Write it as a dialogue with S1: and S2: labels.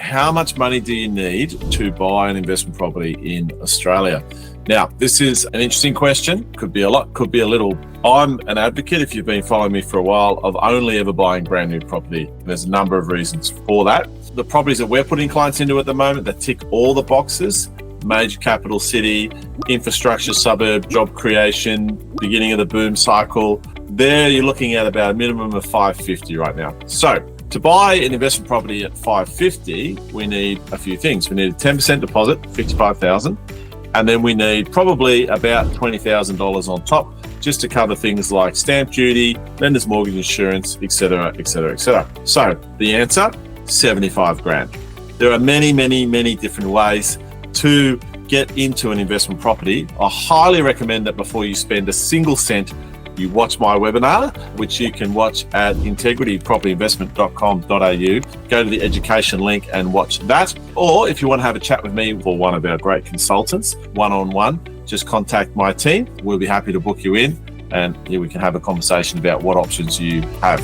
S1: how much money do you need to buy an investment property in Australia? Now, this is an interesting question. Could be a lot, could be a little. I'm an advocate, if you've been following me for a while, of only ever buying brand new property. There's a number of reasons for that. The properties that we're putting clients into at the moment that tick all the boxes: major capital city, infrastructure, suburb, job creation, beginning of the boom cycle. There you're looking at about a minimum of 550 right now. So to buy an investment property at 550, we need a few things. We need a 10% deposit, 55,000, and then we need probably about $20,000 on top just to cover things like stamp duty, lender's mortgage insurance, etc., etc., etc. So the answer, 75 grand. There are many, many, many different ways to get into an investment property. I highly recommend that before you spend a single cent, you watch my webinar, which you can watch at integritypropertyinvestment.com.au. Go to the education link and watch that. Or if you want to have a chat with me or one of our great consultants, one-on-one, just contact my team. We'll be happy to book you in, and here we can have a conversation about what options you have.